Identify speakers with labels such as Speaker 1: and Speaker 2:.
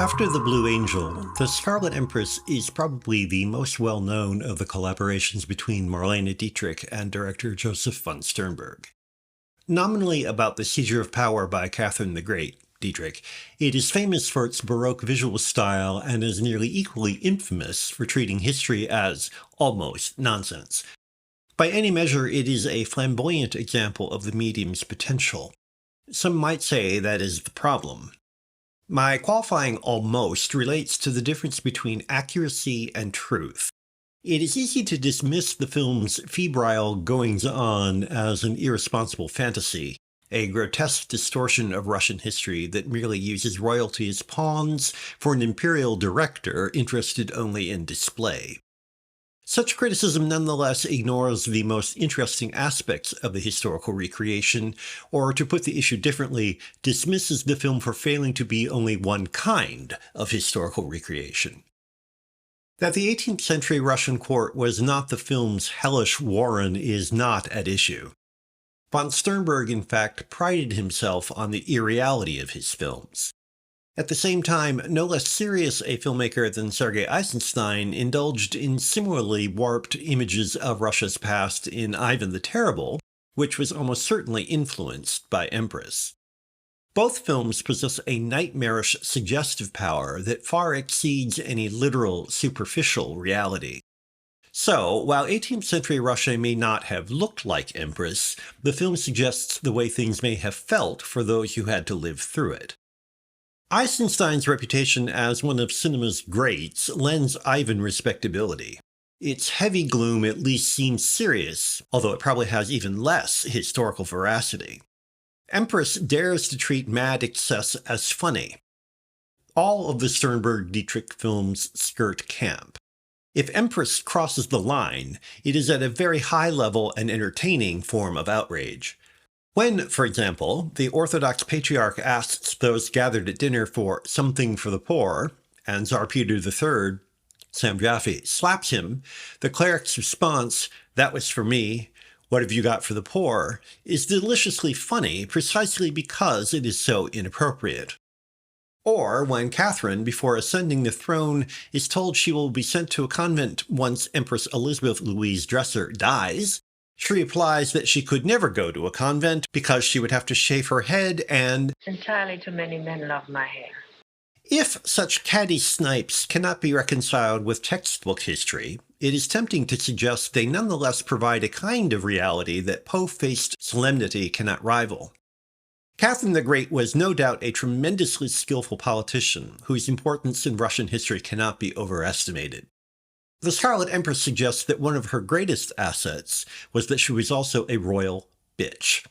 Speaker 1: After The Blue Angel, The Scarlet Empress is probably the most well-known of the collaborations between Marlene Dietrich and director Joseph von Sternberg. Nominally about the seizure of power by Catherine the Great, Dietrich, it is famous for its Baroque visual style and is nearly equally infamous for treating history as almost nonsense. By any measure, it is a flamboyant example of the medium's potential. Some might say that is the problem. My qualifying almost relates to the difference between accuracy and truth. It is easy to dismiss the film's febrile goings-on as an irresponsible fantasy, a grotesque distortion of Russian history that merely uses royalty as pawns for an imperial director interested only in display. Such criticism nonetheless ignores the most interesting aspects of the historical recreation, or to put the issue differently, dismisses the film for failing to be only one kind of historical recreation. That the 18th century Russian court was not the film's hellish warren is not at issue. Von Sternberg, in fact, prided himself on the irreality of his films. At the same time, no less serious a filmmaker than Sergei Eisenstein indulged in similarly warped images of Russia's past in Ivan the Terrible, which was almost certainly influenced by Empress. Both films possess a nightmarish suggestive power that far exceeds any literal, superficial reality. So, while 18th century Russia may not have looked like Empress, the film suggests the way things may have felt for those who had to live through it. Eisenstein's reputation as one of cinema's greats lends Ivan respectability. Its heavy gloom at least seems serious, although it probably has even less historical veracity. Empress dares to treat mad excess as funny. All of the Sternberg-Dietrich films skirt camp. If Empress crosses the line, it is at a very high level an entertaining form of outrage. When, for example, the Orthodox Patriarch asks those gathered at dinner for something for the poor, and Tsar Peter III, Sam Jaffe, slaps him, the cleric's response, "That was for me, what have you got for the poor?" is deliciously funny precisely because it is so inappropriate. Or when Catherine, before ascending the throne, is told she will be sent to a convent once Empress Elizabeth Louise Dresser dies, she replies that she could never go to a convent because she would have to shave her head and
Speaker 2: entirely too many men love my hair.
Speaker 1: If such catty snipes cannot be reconciled with textbook history, it is tempting to suggest they nonetheless provide a kind of reality that po-faced solemnity cannot rival. Catherine the Great was no doubt a tremendously skillful politician whose importance in Russian history cannot be overestimated. The Scarlet Empress suggests that one of her greatest assets was that she was also a royal bitch.